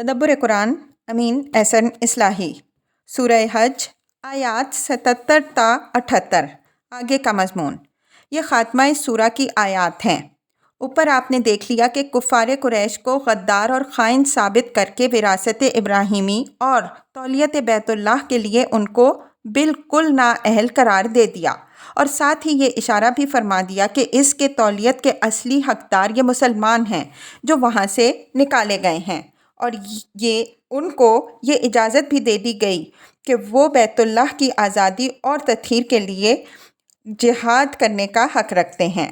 تدبر قرآن امین احسن اصلاحی سورہ حج آیات 77 تا 78 آگے کا مضمون۔ یہ خاتمہ اس سورہ کی آیات ہیں۔ اوپر آپ نے دیکھ لیا کہ کفار قریش کو غدار اور خائن ثابت کر کے وراثت ابراہیمی اور تولیت بیت اللہ کے لیے ان کو بالکل نااہل قرار دے دیا، اور ساتھ ہی یہ اشارہ بھی فرما دیا کہ اس کے تولیت کے اصلی حقدار یہ مسلمان ہیں جو وہاں سے نکالے گئے ہیں، اور یہ ان کو یہ اجازت بھی دے دی گئی کہ وہ بیت اللہ کی آزادی اور تطہیر کے لیے جہاد کرنے کا حق رکھتے ہیں۔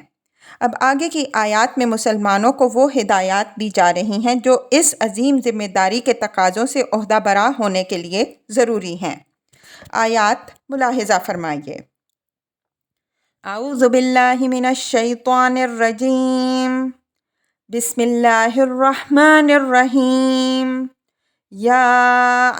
اب آگے کی آیات میں مسلمانوں کو وہ ہدایات دی جا رہی ہیں جو اس عظیم ذمہ داری کے تقاضوں سے عہدہ برا ہونے کے لیے ضروری ہیں۔ آیات ملاحظہ فرمائیے۔ اعوذ باللہ من الشیطان الرجیم، بسم اللہ الرحمن الرحیم۔ یا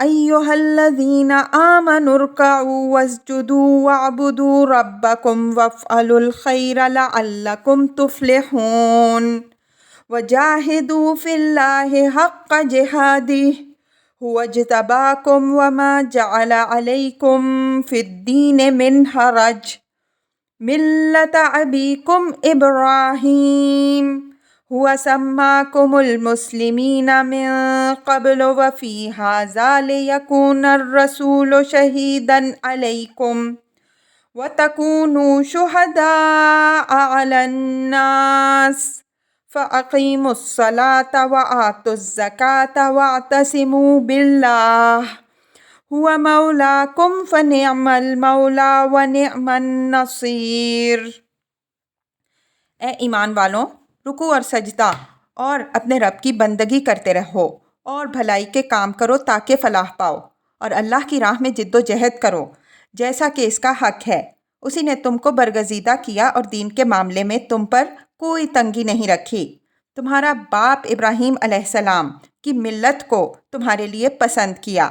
ایہا الذین آمنوا ارکعوا واسجدوا واعبدوا ربکم وافعلوا الخیر لعلکم تفلحون، وجاہدوا فی اللہ حق جہادہ هو اجتباکم وما جعل علیکم فی الدین من حرج ملت ابیکم ابراہیم هو سماکم المسلمین من قبل وفی ھذا لیکون الرسول شہیدا علیکم وتکونوا شہداء علی الناس فاقیموا الصلاة وآتوا الزکاة واعتصموا باللہ هو مولاکم فنعم المولا ونعم النصیر۔ اے ایمان والوں، رکوع اور سجدہ اور اپنے رب کی بندگی کرتے رہو اور بھلائی کے کام کرو تاکہ فلاح پاؤ، اور اللہ کی راہ میں جد و جہد کرو جیسا کہ اس کا حق ہے۔ اسی نے تم کو برگزیدہ کیا اور دین کے معاملے میں تم پر کوئی تنگی نہیں رکھی۔ تمہارا باپ ابراہیم علیہ السلام کی ملت کو تمہارے لیے پسند کیا۔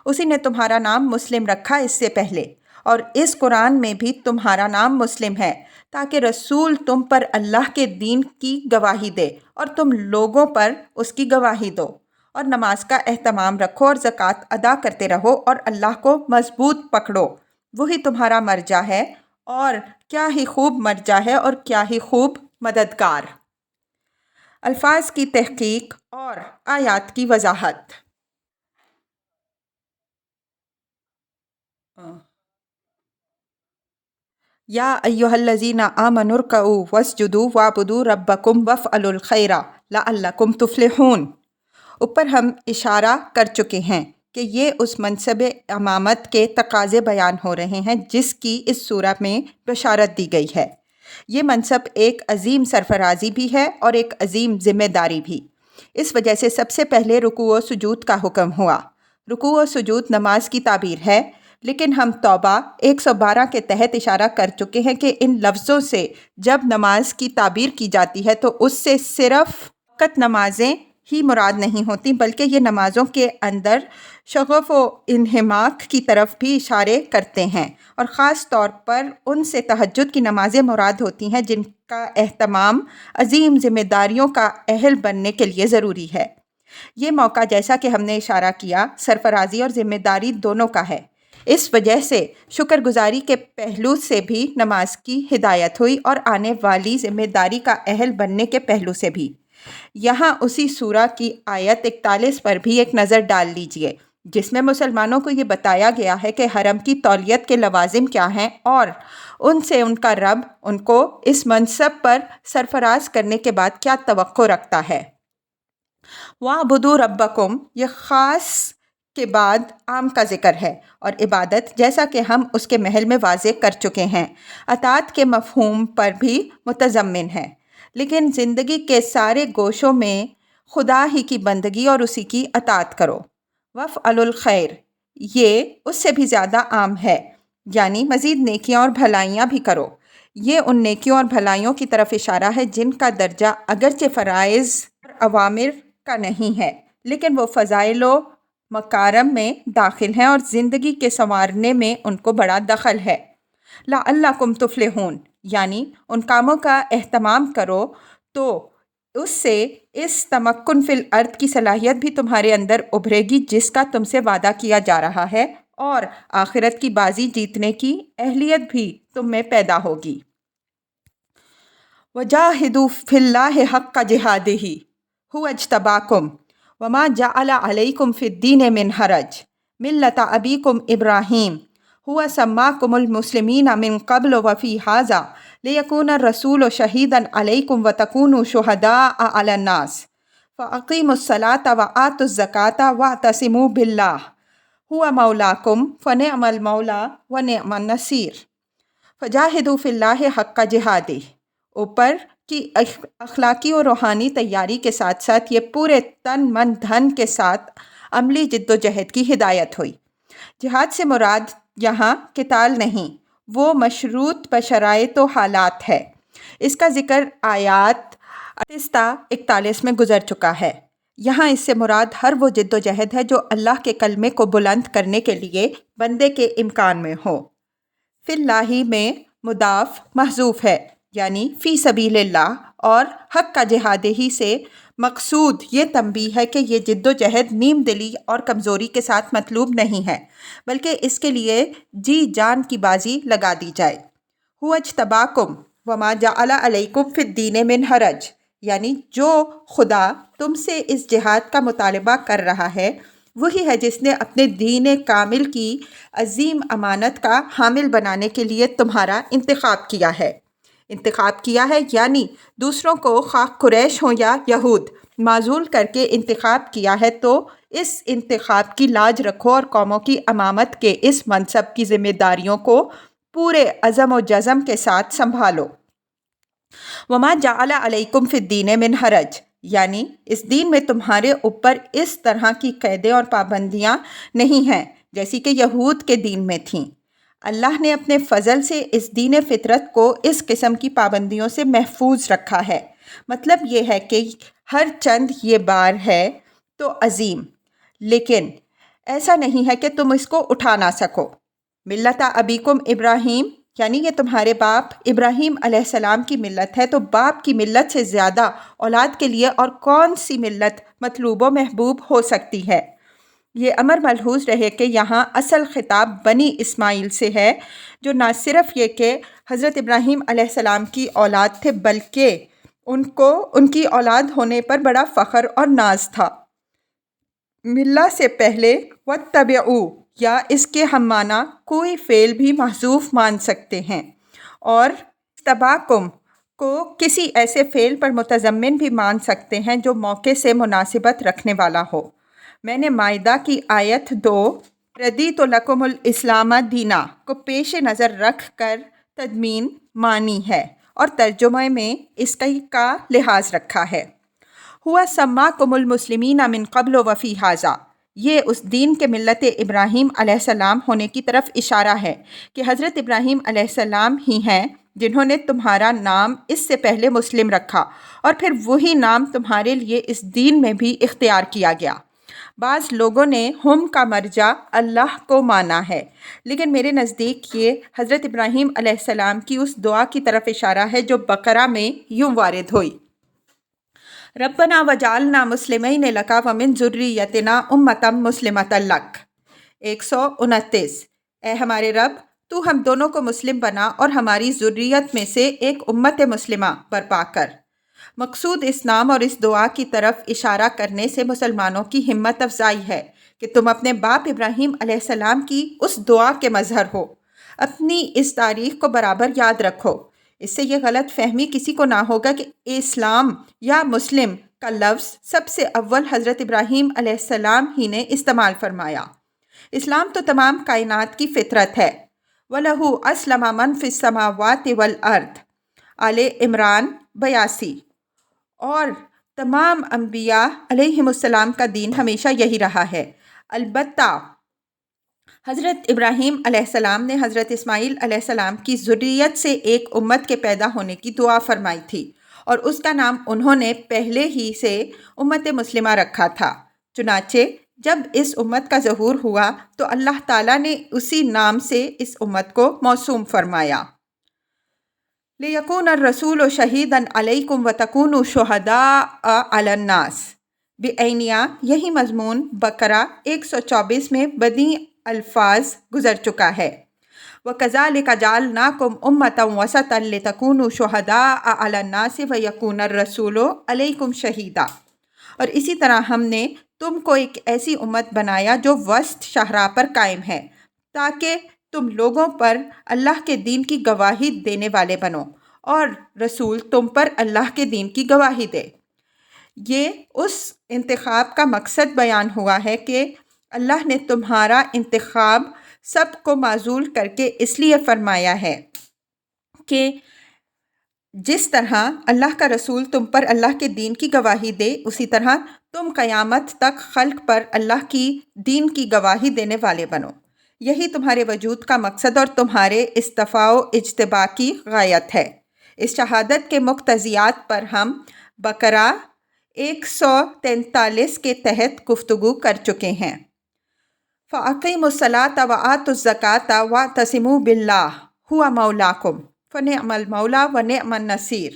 اسی نے تمہارا نام مسلم رکھا اس سے پہلے، اور اس قرآن میں بھی تمہارا نام مسلم ہے تاکہ رسول تم پر اللہ کے دین کی گواہی دے اور تم لوگوں پر اس کی گواہی دو، اور نماز کا اہتمام رکھو اور زکوٰۃ ادا کرتے رہو اور اللہ کو مضبوط پکڑو، وہی تمہارا مرجع ہے، اور کیا ہی خوب مرجع ہے اور کیا ہی خوب مددگار۔ الفاظ کی تحقیق اور آیات کی وضاحت۔ یا ایہا الذین آمنوا ارکعوا واسجدوا واعبدوا ربکم وافعلوا الخیر لعلکم تفلحون۔ اوپر ہم اشارہ کر چکے ہیں کہ یہ اس منصب امامت کے تقاضے بیان ہو رہے ہیں جس کی اس سورہ میں بشارت دی گئی ہے۔ یہ منصب ایک عظیم سرفرازی بھی ہے اور ایک عظیم ذمہ داری بھی۔ اس وجہ سے سب سے پہلے رکوع و سجود کا حکم ہوا۔ رکوع و سجود نماز کی تعبیر ہے، لیکن ہم توبہ 112 کے تحت اشارہ کر چکے ہیں کہ ان لفظوں سے جب نماز کی تعبیر کی جاتی ہے تو اس سے صرف فقط نمازیں ہی مراد نہیں ہوتی، بلکہ یہ نمازوں کے اندر شغف و انہماک کی طرف بھی اشارے کرتے ہیں، اور خاص طور پر ان سے تہجد کی نمازیں مراد ہوتی ہیں جن کا اہتمام عظیم ذمہ داریوں کا اہل بننے کے لیے ضروری ہے۔ یہ موقع، جیسا کہ ہم نے اشارہ کیا، سرفرازی اور ذمہ داری دونوں کا ہے۔ اس وجہ سے شکر گزاری کے پہلو سے بھی نماز کی ہدایت ہوئی اور آنے والی ذمہ داری کا اہل بننے کے پہلو سے بھی۔ یہاں اسی سورہ کی آیت 41 پر بھی ایک نظر ڈال لیجئے، جس میں مسلمانوں کو یہ بتایا گیا ہے کہ حرم کی تولیت کے لوازم کیا ہیں اور ان سے ان کا رب ان کو اس منصب پر سرفراز کرنے کے بعد کیا توقع رکھتا ہے۔ وَاعْبُدُوا رَبَّكُمْ، یہ خاص کے بعد عام کا ذکر ہے، اور عبادت جیسا کہ ہم اس کے محل میں واضح کر چکے ہیں اطاعت کے مفہوم پر بھی متضمن ہے، لیکن زندگی کے سارے گوشوں میں خدا ہی کی بندگی اور اسی کی اطاعت کرو۔ وَافْعَلُوا الْخَيْرَ، یہ اس سے بھی زیادہ عام ہے، یعنی مزید نیکیاں اور بھلائیاں بھی کرو۔ یہ ان نیکیوں اور بھلائیوں کی طرف اشارہ ہے جن کا درجہ اگرچہ فرائض اور اوامر کا نہیں ہے، لیکن وہ فضائل و مکارم میں داخل ہیں اور زندگی کے سنوارنے میں ان کو بڑا دخل ہے۔ لعلکم تفلحون، یعنی ان کاموں کا اہتمام کرو تو اس سے اس تمکن فی الارض کی صلاحیت بھی تمہارے اندر ابھرے گی جس کا تم سے وعدہ کیا جا رہا ہے، اور آخرت کی بازی جیتنے کی اہلیت بھی تم میں پیدا ہوگی۔ وجاہدوا فی اللہ حق جہادہ هو اجتباکم وما جعل علیکم فی الدین من حرج ملۃ ابیکم ابراہیم هو سماکم المسلمین من قبل وفی ھذا لیکون الرسول شہیدا علیکم وتکونوا شہداء علی الناس فاقیموا الصلاۃ وآتوا الزکاۃ واعتصموا باللہ هو مولاکم فنعم المولا ونعم النصیر۔ فجاہدوا فی اللہ حق جہادہ، اوپر کی اخلاقی اور روحانی تیاری کے ساتھ ساتھ یہ پورے تن من دھن کے ساتھ عملی جد و جہد کی ہدایت ہوئی۔ جہاد سے مراد یہاں قتال نہیں، وہ مشروط بشرائط و حالات ہے۔ اس کا ذکر آیات 38-41 میں گزر چکا ہے۔ یہاں اس سے مراد ہر وہ جد و جہد ہے جو اللہ کے کلمے کو بلند کرنے کے لیے بندے کے امکان میں ہو۔ فی اللہ میں مضاف محذوف ہے، یعنی فی سبیل اللہ، اور حق کا جہاد ہی سے مقصود یہ تنبیہ ہے کہ یہ جد و جہد نیم دلی اور کمزوری کے ساتھ مطلوب نہیں ہے، بلکہ اس کے لیے جی جان کی بازی لگا دی جائے۔ هو اجتباکم وما جعل علیکم فی الدین من حرج، یعنی جو خدا تم سے اس جہاد کا مطالبہ کر رہا ہے وہی ہے جس نے اپنے دین کامل کی عظیم امانت کا حامل بنانے کے لیے تمہارا انتخاب کیا ہے۔ انتخاب کیا ہے یعنی دوسروں کو خواہ قریش ہوں یا یہود معزول کر کے انتخاب کیا ہے، تو اس انتخاب کی لاج رکھو اور قوموں کی امامت کے اس منصب کی ذمہ داریوں کو پورے عزم و جزم کے ساتھ سنبھالو۔ وما جعل علیکم فی الدین من حرج، یعنی اس دین میں تمہارے اوپر اس طرح کی قیدیں اور پابندیاں نہیں ہیں جیسی کہ یہود کے دین میں تھیں۔ اللہ نے اپنے فضل سے اس دین فطرت کو اس قسم کی پابندیوں سے محفوظ رکھا ہے۔ مطلب یہ ہے کہ ہر چند یہ بار ہے تو عظیم، لیکن ایسا نہیں ہے کہ تم اس کو اٹھا نہ سکو۔ ملت ابیکم ابراہیم، یعنی یہ تمہارے باپ ابراہیم علیہ السلام کی ملت ہے، تو باپ کی ملت سے زیادہ اولاد کے لیے اور کون سی ملت مطلوب و محبوب ہو سکتی ہے؟ یہ امر ملحوظ رہے کہ یہاں اصل خطاب بنی اسماعیل سے ہے، جو نہ صرف یہ کہ حضرت ابراہیم علیہ السلام کی اولاد تھے بلکہ ان کو ان کی اولاد ہونے پر بڑا فخر اور ناز تھا۔ ملہ سے پہلے واتبعوا یا اس کے ہم معنی کوئی فعل بھی محذوف مان سکتے ہیں، اور تباکم کو کسی ایسے فعل پر متضمن بھی مان سکتے ہیں جو موقع سے مناسبت رکھنے والا ہو۔ میں نے مائدہ کی آیت 2 رضیت لکم الاسلام دینا کو پیش نظر رکھ کر تضمین مانی ہے اور ترجمہ میں اس کا لحاظ رکھا ہے۔ ہوا سماکم المسلمین من قبل وفی ھذا، یہ اس دین کے ملت ابراہیم علیہ السلام ہونے کی طرف اشارہ ہے کہ حضرت ابراہیم علیہ السلام ہی ہیں جنہوں نے تمہارا نام اس سے پہلے مسلم رکھا، اور پھر وہی نام تمہارے لیے اس دین میں بھی اختیار کیا گیا۔ بعض لوگوں نے ہم کا مرجع اللہ کو مانا ہے، لیکن میرے نزدیک یہ حضرت ابراہیم علیہ السلام کی اس دعا کی طرف اشارہ ہے جو بقرہ میں یوں وارد ہوئی: ربنا وجعلنا مسلمین لک ومن ذریتنا امۃ مسلمۃ لک۔ 129۔ اے ہمارے رب، تو ہم دونوں کو مسلم بنا اور ہماری ذریت میں سے ایک امت مسلمہ برپا کر۔ مقصود اس نام اور اس دعا کی طرف اشارہ کرنے سے مسلمانوں کی ہمت افزائی ہے کہ تم اپنے باپ ابراہیم علیہ السلام کی اس دعا کے مظہر ہو۔ اپنی اس تاریخ کو برابر یاد رکھو، اس سے یہ غلط فہمی کسی کو نہ ہوگا کہ اسلام یا مسلم کا لفظ سب سے اول حضرت ابراہیم علیہ السلام ہی نے استعمال فرمایا۔ اسلام تو تمام کائنات کی فطرت ہے۔ وَلَهُ أَسْلَمَ مَنْ فِي السَّمَاوَاتِ وَالْأَرْضِ، آل عمران 82۔ اور تمام انبیاء علیہم السلام کا دین ہمیشہ یہی رہا ہے۔ البتہ حضرت ابراہیم علیہ السلام نے حضرت اسماعیل علیہ السلام کی ذریت سے ایک امت کے پیدا ہونے کی دعا فرمائی تھی، اور اس کا نام انہوں نے پہلے ہی سے امت مسلمہ رکھا تھا۔ چنانچہ جب اس امت کا ظہور ہوا تو اللہ تعالیٰ نے اسی نام سے اس امت کو موسوم فرمایا۔ لِيَكُونَ الرَّسُولُ شَهِيدًا عَلَيْكُمْ وَتَكُونُوا شُهَدَاءَ عَلَى النَّاسِ بِعَيْنِیَا۔ یہی مضمون بقرہ 124 میں بدی الفاظ گزر چکا ہے۔ وَكَذَلِكَ جَعَلْنَاكُمْ أُمَّةً وَسَطًا لِتَكُونُوا شُهَدَاءَ عَلَى النَّاسِ وَيَكُونَ الرَّسُولُ عَلَيْكُمْ شَهِيدًا، اور اسی طرح ہم نے تم کو ایک ایسی امت بنایا جو وسط شاہراہ پر قائم ہے، تاکہ تم لوگوں پر اللہ کے دین کی گواہی دینے والے بنو اور رسول تم پر اللہ کے دین کی گواہی دے۔ یہ اس انتخاب کا مقصد بیان ہوا ہے کہ اللہ نے تمہارا انتخاب سب کو معزول کر کے اس لیے فرمایا ہے کہ جس طرح اللہ کا رسول تم پر اللہ کے دین کی گواہی دے، اسی طرح تم قیامت تک خلق پر اللہ کی دین کی گواہی دینے والے بنو۔ یہی تمہارے وجود کا مقصد اور تمہارے اصطفاء و اجتباء کی غایت ہے۔ اس شہادت کے مقتضیات پر ہم بقرہ 143 کے تحت گفتگو کر چکے ہیں۔ فَأَقِیمُوا الصَّلَاةَ وَآتُوا الزَّکَاةَ وَاعْتَصِمُوا بِاللَّهِ هُوَ مَوْلَاکُمْ فَنِعْمَ الْمَوْلَىٰ وَنِعْمَ النَّصِيرُ۔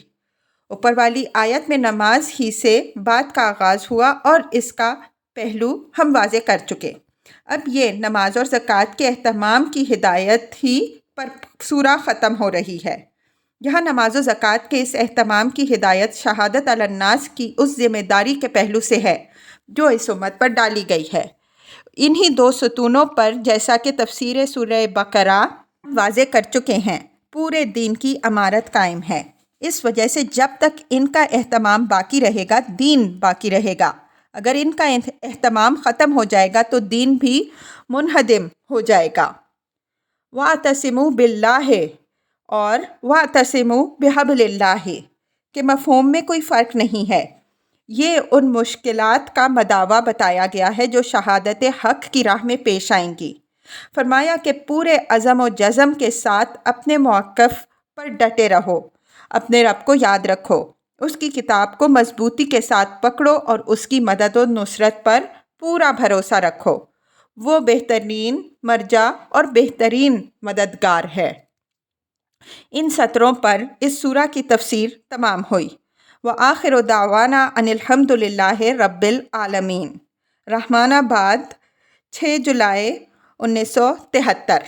اوپر والی آیت میں نماز ہی سے بات کا آغاز ہوا اور اس کا پہلو ہم واضح کر چکے۔ اب یہ نماز اور زکوٰۃ کے اہتمام کی ہدایت ہی پر سورہ ختم ہو رہی ہے۔ یہاں نماز و زکوٰۃ کے اس اہتمام کی ہدایت شہادت علی الناس کی اس ذمہ داری کے پہلو سے ہے جو اس امت پر ڈالی گئی ہے۔ انہی دو ستونوں پر جیسا کہ تفسیر سورہ بقرہ واضح کر چکے ہیں پورے دین کی عمارت قائم ہے۔ اس وجہ سے جب تک ان کا اہتمام باقی رہے گا دین باقی رہے گا، اگر ان کا اہتمام ختم ہو جائے گا تو دین بھی منہدم ہو جائے گا۔ وَاعْتَصِمُوا بِاللَّهِ اور وَاعْتَصِمُوا بِحَبْلِ اللَّهِ کے مفہوم میں کوئی فرق نہیں ہے۔ یہ ان مشکلات کا مداوع بتایا گیا ہے جو شہادت حق کی راہ میں پیش آئیں گی۔ فرمایا کہ پورے عزم و جزم کے ساتھ اپنے موقف پر ڈٹے رہو، اپنے رب کو یاد رکھو، اس کی کتاب کو مضبوطی کے ساتھ پکڑو اور اس کی مدد و نصرت پر پورا بھروسہ رکھو، وہ بہترین مرجع اور بہترین مددگار ہے۔ ان سطروں پر اس سورہ کی تفسیر تمام ہوئی۔ وآخر دعوانا ان الحمد للہ رب العالمین۔ رحمان آباد 6 جولائی 1973۔